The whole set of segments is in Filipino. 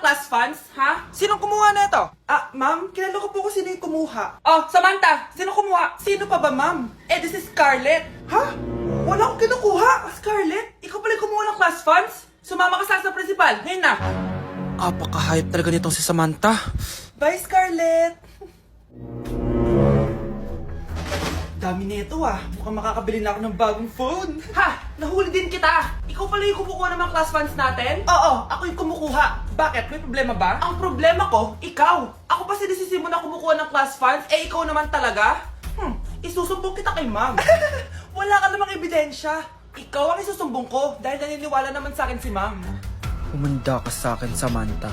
class funds, ha? Sinong kumuha na ito? Ma'am, kilala ko po kung sino yung kumuha. Oh, Samantha, sino kumuha? Sino pa ba, ma'am? This is Scarlett. Ha? Wala akong kinukuha. Scarlett, ikaw pala yung kumuha ng class funds? Sumama ka sa principal, ngayon na. Apaka-hype talaga nitong si Samantha. Bye, Scarlett. Dami na ito Mukhang makakabili na ako ng bagong phone. Ha! Nahuli din kita! Ikaw pala yung kumukuha ng mga class funds natin? Oo, ako yung kumukuha. Bakit? May problema ba? Ang problema ko, ikaw. Ako pa sinisisi mo na kumukuha ng class funds, ikaw naman talaga? Isusumbong kita kay ma'am. Wala ka namang ebidensya. Ikaw ang isusumbong ko dahil naniniwala naman sa akin si ma'am. Umanda ka sa akin, Samantha.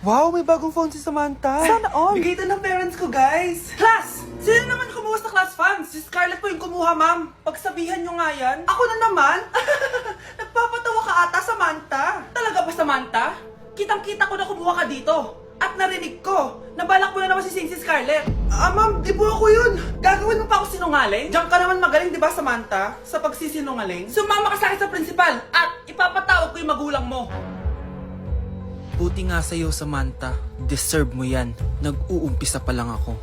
Wow, may bagong phone si Samantha. Sana all. Bigay ito ng parents ko, guys. Class! Sino naman kumuha sa class funds? Si Scarlett po yung kumuha, ma'am. Pagsabihan nyo nga yan. Ako na naman? Nagpapatawa ka ata, Samantha. Talaga ba, Samantha? Kitang-kita ko na kumuha ka dito. At narinig ko, nabalak mo na naman si Scarlett. Ma'am, di po ako yun. Gagawin mo pa ako sinungaling? Diyan ka naman magaling, di ba, Samantha? Sa pagsisinungaling? Sumama ka sa akin sa principal at ipapatawag ko yung magulang mo. Buti nga sa'yo, Samantha. Deserve mo yan. Nag-uumpisa pa lang ako.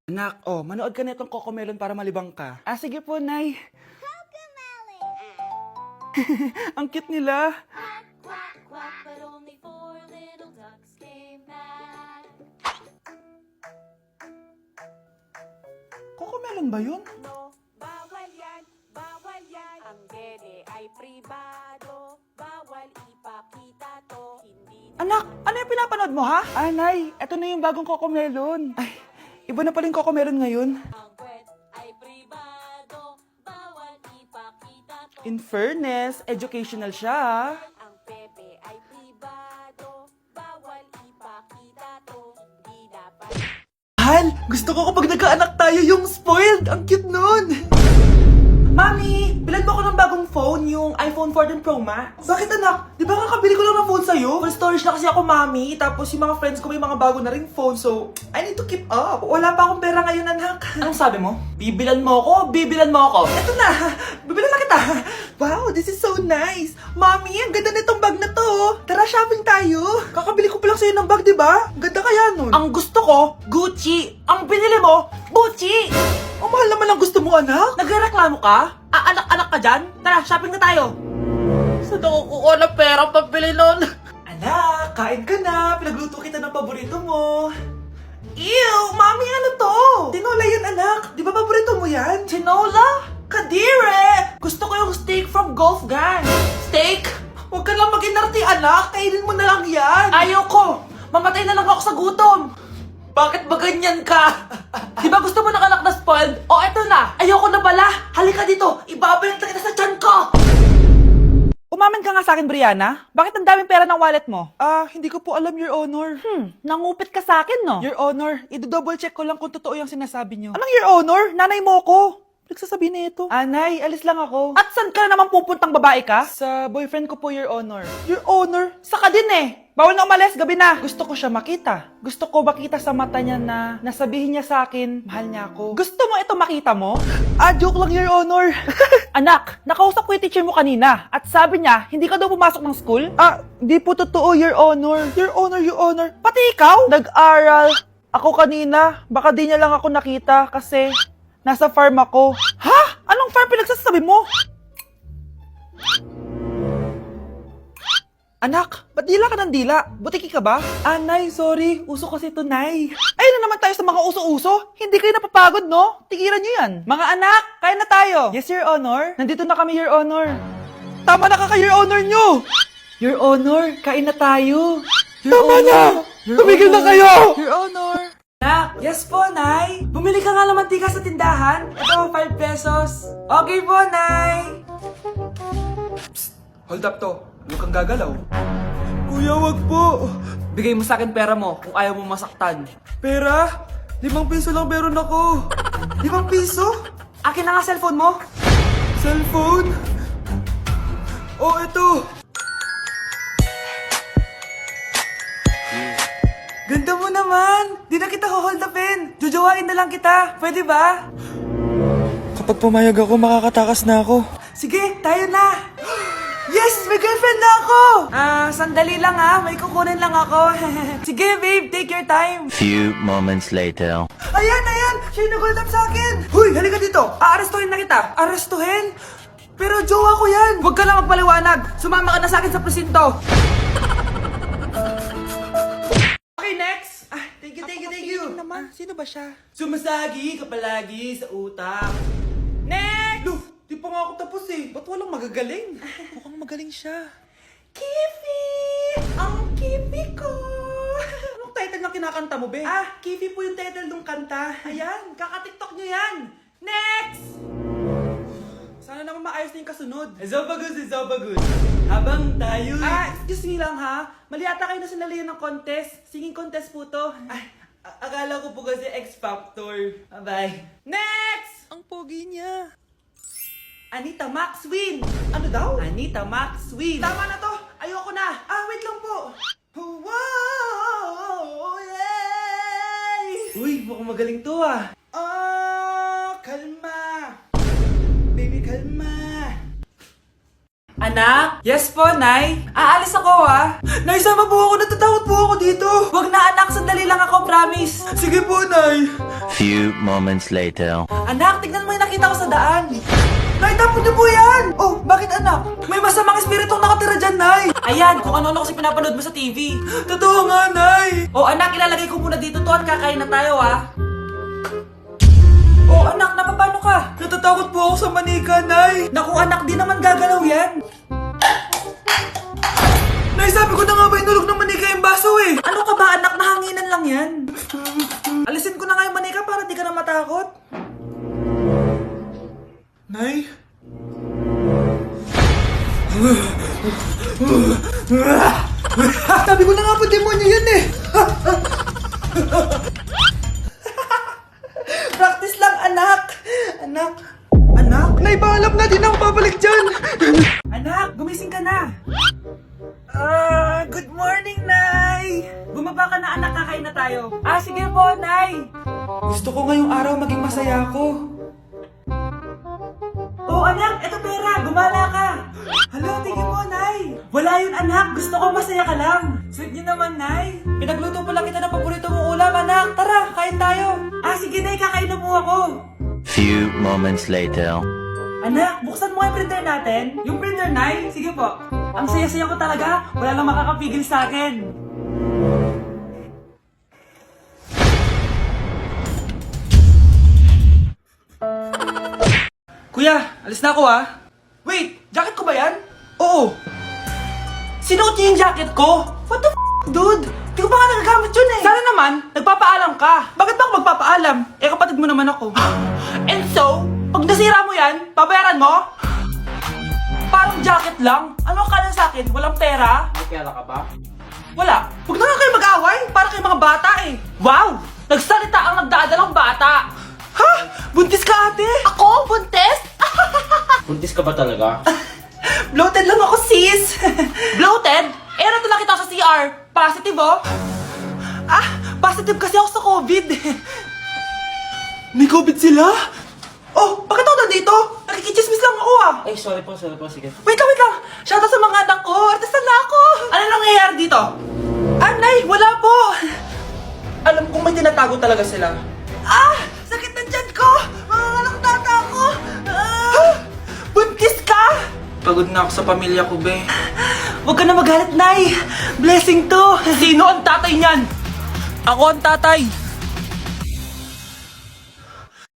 Anak, manood ka na itong Cocomelon para malibang ka. Sige po, Nay. Ang cute nila. Quack, quack, but only four little ducks came back. Cocomelon ba yun? No, bawal yan, bawal yan. Ang dede ay pribado, bawal ipakita to. Hindi Anak, ano yung pinapanood mo, ha? Nay, eto na yung bagong Cocomelon. Ay, iba na pala yung Cocomelon ngayon. ang kwet ay pribado, bawal ipakita to. In fairness, educational siya, ha? Ang pepe ay pribado, bawal ipakita to. Hindi dapat. Mahal, gusto ko kapag nagkaanak tayo yung spoiled. Ang cute nun. Mami, bilan mo ako ng bagong phone, yung iPhone 14 Pro Max. Bakit anak? Di ba kakabili ko lang ng phone sa'yo? Full storage na kasi ako, Mami. Tapos yung mga friends ko may mga bago na ring phone, so I need to keep up. Wala pa akong pera ngayon, anak. Anong sabi mo? Bibilan mo ako? Bibilan mo ako? Eto na, bibilan na kita. Wow, this is so nice. Mami, ang ganda nitong bag na to. Tara, shopping tayo. Kakabili ko pa lang sa'yo ng bag, di ba? Ganda kaya nun. Ang gusto ko, Gucci. Ang binili mo, Gucci. Ang mahal naman ang gusto mo, anak. Nagreklamo ka? Anak-anak ka dyan? Tara, shopping na tayo. Saan ako kukuha ng pera pambili nun? Anak, kain ka na. Pinagluto kita ng paborito mo. Ew, Mami, ano to? Tinola yan, anak. Di ba paborito mo yan? Tinola? Kadire! Gusto ko yung steak from Golf Gang. Steak? Huwag ka lang mag-inarti, anak. Kainin mo na lang yan. Ayaw ko. Mamatay na lang ako sa gutom. Bakit ba ganyan ka? Di ba gusto mo ng anak na spoiled? Eto na. Ayoko na pala. Halika dito. Ibabalik na kita sa tiyan ko. Umamin ka nga sa akin, Brianna. Bakit ang daming pera ng wallet mo? Hindi ko po alam, Your Honor. Nangupit ka sa akin, no? Your Honor, i-double check ko lang kung totoo yung sinasabi niyo. Anong Your Honor? Nanay mo ko. Nagsasabi na ito. Nay, alis lang ako. At saan ka na naman pupuntang babae ka? Sa boyfriend ko po, Your Honor. Your Honor? Saka din eh. Bawal na umalis, gabi na. Gusto ko siya makita. Gusto ko makita sa mata niya na nasabihin niya sa akin, mahal niya ako. Gusto mo ito makita mo? Joke lang, Your Honor. Anak, nakausap ko yung teacher mo kanina. At sabi niya, hindi ka daw pumasok ng school? Di po totoo, Your Honor. Your Honor, Your Honor. Pati ikaw? Nag-aral. Ako kanina, baka di niya lang ako nakita kasi nasa farm ako. Ha? Anong farm pinagsasabi mo? Anak, ba't dila ka ng dila? Butiki ka ba? Nay, sorry. Uso kasi ito, Nay. Ayun na naman tayo sa mga uso-uso. Hindi kayo napapagod, no? Tigilan nyo yan. Mga anak, kain na tayo. Yes, Your Honor. Nandito na kami, Your Honor. Tama na Your Honor nyo. Your Honor, kain na tayo. Tama na! Tumigil na kayo! Your Honor. Nak, yes po, Nay. Bumili ka nga ng mantika sa tindahan. Ito, 5 pesos. Okay po, Nay. Psst, hold up to. Huwag kang gagalaw. Kuya, wag po. Bigay mo sa akin pera mo kung ayaw mo masaktan. Pera? 5 piso lang meron ako. 5 piso? Akin na nga cellphone mo. Cellphone? Ito. Ganda mo naman! Di na kita hold upin! Jujuwain na lang kita! Pwede ba? Kapag pumayag ako, makakatakas na ako. Sige, tayo na! Yes! May girlfriend na ako! Sandali lang ha. May kukunin lang ako. Sige, babe. Take your time. Few moments later. Ayan! Siya yung nag-hold up sa akin! Huy! Halika dito! Aarestuhin na kita! Arestuhin? Pero jowa ko yan! Huwag ka lang magpaliwanag! Sumama ka na sa akin sa presinto! Okay, next! Thank you! naman, sino ba siya? Sumasagi ka palagi sa utak. Next! Look, di pa nga ako tapos eh. Ba't walang magagaling? Mukhang magaling siya. Kifi! Ang Kifi ko! Anong title ng kinakanta mo, be? Kifi po yung title ng kanta. Ayan, kaka-tiktok nyo yan. Next! Sana naman maayos na yung kasunod. Zobagus. Habang tayo... excuse me lang ha. Mali ata kayo na sinalihan ng contest. Singing contest po to. Akala ko po kasi X Factor. Bye. Next! Ang pogi niya. Anita Max win! Ano daw? Anita Max win! Tama na to! Ayoko na! Wait lang po! Wow! Yay! Uy, mukhang magaling to ah! Kalma! Baby, kalma! Anak? Yes po, Nay? Aalis ako ah! Nay, sama po ako! Natatakot po ako dito! Wag na anak, sandali lang ako, promise! Sige po, Nay! Few moments later. Anak, tignan mo yung nakita ko sa daan! Nay, tapon niyo po yan! Oh, bakit anak? May masamang espiritong nakatira dyan, Nay! Ayan, kung ano-ano kasi pinapanood mo sa TV. Totoo nga, Nay! Oh, anak, ilalagay ko muna dito to at kakain na tayo, ah. Oh, anak, napapano ka? Natatakot po ako sa manika, Nay. Naku, anak, di naman gagalaw yan. Nay, sabi ko na nga ba inulog ng manika yung baso eh. Ano ka ba, anak? Nahanginan lang yan. Alisin ko na nga yung manika para di ka na matakot. Nay? Sabi ko na nga po, demonyo yan eh! Practice lang, anak! Anak? Nay, paalam na, di na ako babalik dyan! Anak, gumising ka na! Good morning, Nay! Bumaba ka na, anak, kakain na tayo. Sige po, Nay! Gusto ko ngayong araw maging masaya ako. Oh, anak, eto pera. Gumala ka. Hala, tingin mo, Nay. Wala yun, anak. Gusto ko masaya ka lang. Sweet niyo naman, Nay. Pinagluto pa lang kita ng paborito mong ulam, anak. Tara, kain tayo. Sige, Nay. Kakain na po ako. Few moments later. Anak, buksan mo yung printer natin. Yung printer, Nay? Sige po. Ang saya-saya ko talaga. Wala lang makakapigil sa akin. Kuya, alis na ako ah. Wait, jacket ko ba yan? Oo. Sinuot niyo yung jacket ko? What the dude? Di ko pa nga nagagamit yun eh. Sana naman, nagpapaalam ka. Bakit ba ako magpapaalam? Kapatid mo naman ako. And so, pag nasira mo yan, babayaran mo? Parang jacket lang. Ano ang kala sa akin? Walang pera? May pera ka ba? Wala. Huwag na nga kayo mag-away. Para kayo mga bata eh. Wow! Nagsalita ang nagdadalang bata. Ha? Buntis ka, ate? Ako? Buntis? Buntis ka ba talaga? Bloated lang ako, sis. Bloated? Nato lang kita sa CR. Positive, oh. Positive kasi ako sa COVID. May COVID sila? Oh, bakit ako nandito? Nakikichismis lang ako, ah. Ay, sorry po, sige. Wait lang. Shoutout sa mga anak ko. Artista na ako. Ano nangyayari dito? Nay, wala po. Alam kong may tinatago talaga sila. Sakit na dyan ko. Mga tata ko. Buntis ka? Pagod na ako sa pamilya ko, be. Huwag ka na magalit, Nay. Blessing to. Sino ang tatay niyan? Ako ang tatay.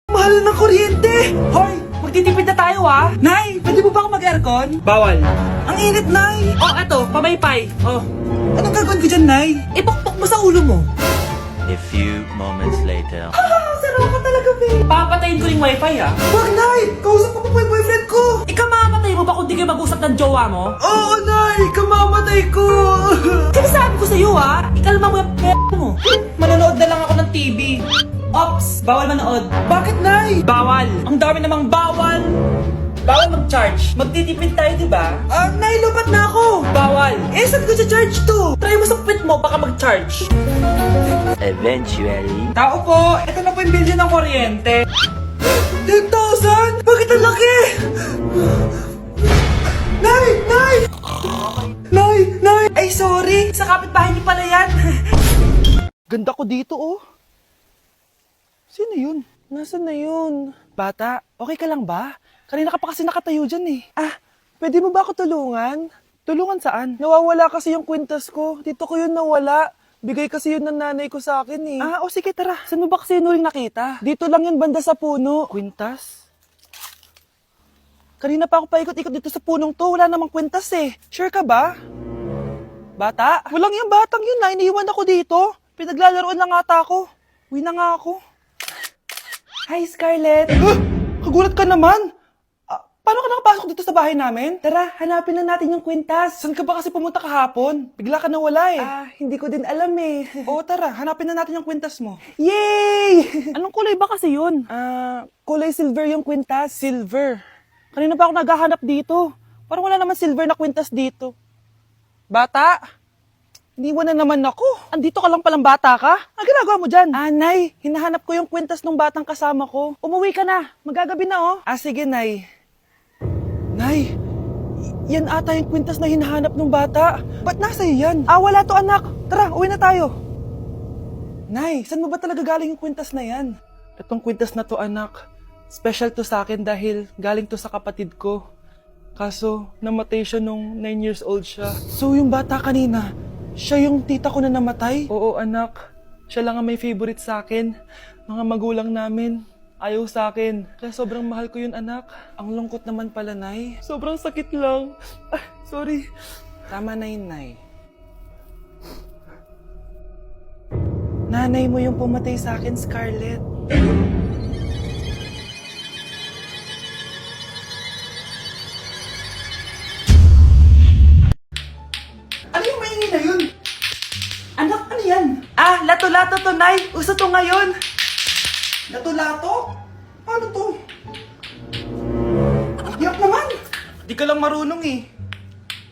Mahal ng kuryente. Hoy, magtitipid na tayo, ah. Nay, pwede mo ba ako mag-aircon? Bawal. Ang init, Nay. Eto, pamaypay. Anong gagawin ko dyan, Nay? Ipokpok mo sa ulo mo. A few moments later. Sarap ka talaga, babe. Papatayin ko yung wifi, ah. Wag, Nay. Kausap ko pa yung boyfriend ko. Ikamamatay mo ba kung di kayo mag-usap ng jowa mo? Oo, Nay. Kamamatay ko. Sinasabi ko sa'yo, ah. Ikalma mo yung mo. Manonood na lang ako ng TV. Ops, bawal manood. Bakit, Nay? Bawal. Ang dami namang bawal. Bawal mag-charge. Magtitipid tayo, di ba? Nay, lupat na ako. Bawal. Saan ko charge to? Try mo sa puwit mo, baka mag-charge. Eventually. Tao po, ito na po yung bill ng kuryente. 10,000? Bakit ang laki? Nay! Ay, sorry. Sa kapitbahay niyo pala yan. Ganda ko dito, oh. Sino yun? Nasaan na yun? Bata, okay ka lang ba? Kanina ka pa kasi nakatayo dyan eh. Ah, pwede mo ba ako tulungan? Tulungan saan? Nawawala kasi yung kwintas ko. Dito ko yun nawala. Bigay kasi yun ng nanay ko sa akin eh. Ah, o sige tara. Saan mo ba kasi yun uling nakita? Dito lang yun banda sa puno. Kwintas? Kanina pa ako paikot-ikot dito sa punong to. Wala namang kwintas eh. Sure ka ba? Bata? Walang yung batang yun na. Iniiwan ako dito. Pinaglalaroan lang ata ako. Uwi na nga ako. Hi, Scarlett. Kagulat ka naman. Paano ka nakapasok dito sa bahay namin? Tara, hanapin na natin yung kwintas. Saan ka ba kasi pumunta kahapon? Bigla ka nawala eh. Hindi ko din alam eh. Oo, tara, hanapin na natin yung kwintas mo. Yay! Anong kulay ba kasi yun? Kulay silver yung kwintas. Silver. Kanina pa ako naghahanap dito. Parang wala naman silver na kwintas dito. Bata? Iniwan na naman ako. Andito ka lang palang bata ka? Ang ginagawa mo dyan? Nay, hinahanap ko yung kwintas ng batang kasama ko. Umuwi ka na. Magagabi na oh. Sige, Nay. Nay, yan ata yung kwintas na hinahanap ng bata. Ba't nasa iyo yan? Wala to anak. Tara, uwi na tayo. Nay, saan mo ba talaga galing yung kwintas na yan? Itong kwintas na to anak, special to sa akin dahil galing to sa kapatid ko. Kaso, namatay siya nung 9 years old siya. So yung bata kanina, siya yung tita ko na namatay? Oo anak, siya lang ang may favorite sa akin. Mga magulang namin, ayaw sa akin. Kaya sobrang mahal ko yun anak. Ang lungkot naman pala, Nay. Sobrang sakit lang. Sorry. Tama na yun, Nay. Nanay mo yung pumatay sa akin, Scarlett. Ano yung maingay na yun? Anak, ano yan? Lato-lato to, Nay. Uso to ngayon. Lato-lato? Ano to? Iyak naman. Di ka lang marunong eh.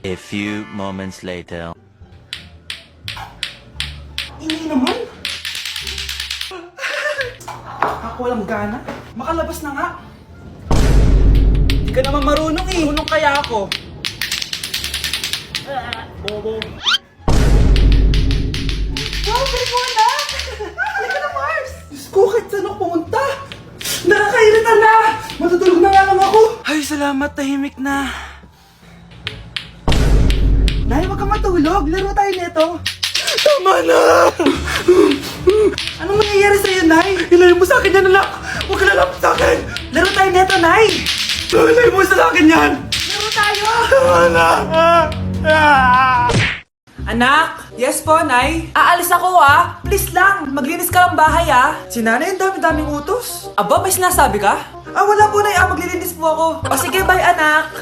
A few moments later. Ingay naman. Ako walang gana. Makalabas na nga. Di ka naman marunong eh. Marunong kaya ako. Bobo. Wow, galing mo na! Halika na, Mars! Diyos ko, kahit saan ako pumunta! Nakakairita na! Matutulog na nga lang ako! Ay, salamat, tahimik na. Nay, wag kang matulog. Laro tayo nito. Tama na! Anong nangyayari sa'yo, Nay? Ilayo mo sa akin yan, anak! Huwag ka lalapit sa akin! Laro tayo nito, Nay! Ilayo mo sa akin yan! Laro tayo! Tama na! Anak? Yes po, Nay? Aalis ako Please lang, maglinis ka ng bahay Si nanay, ang dami-daming utos. Aba, may sinasabi ka? Wala po, Nay. Maglilinis po ako. O sige, bye anak.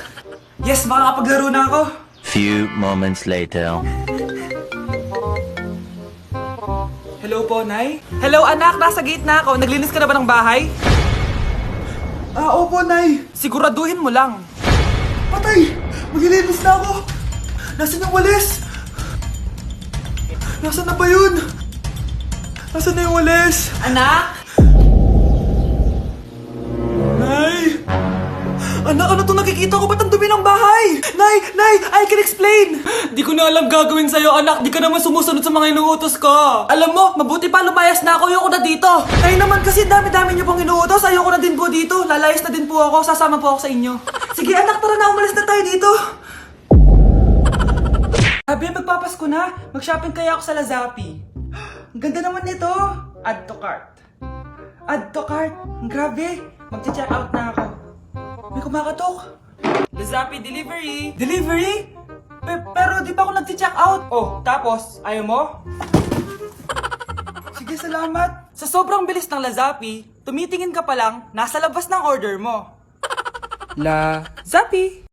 Yes, makakapaglaro na ako. Few moments later. Hello po, Nay. Hello anak, nasa gate na ako. Naglinis ka na ba ng bahay? Opo, Nay. Siguraduhin mo lang. Patay! Maglilinis na ako. Nasaan yung walis? Nasaan na ba yun? Nasaan na yung walis? Anak? Nay! Anak, ano itong nakikita ko? Ba't ang dumi ng bahay? Nay! I can explain! Di ko na alam gagawin sa'yo, anak. Di ka naman sumusunod sa mga inuutos ko. Alam mo, mabuti pa lumayas na ako. Ayoko na dito. Nay naman kasi dami-dami niyo pong inuutos. Ayoko na din po dito. Lalayas na din po ako. Sasama po ako sa inyo. Sige anak, tara na. Umalis na tayo dito. Sabi, magpapasko na. Mag-shopping kaya ako sa Lazapi. Ang ganda naman nito. Add to cart. Add to cart. Grabe. Mag-check out na ako. May kumakatok. Lazapi delivery. Delivery? Pero di pa ako nag-check out. Oh, tapos, ayaw mo? Sige, salamat. Sa sobrang bilis ng Lazapi, tumitingin ka pa lang, nasa labas ng order mo. Zapi.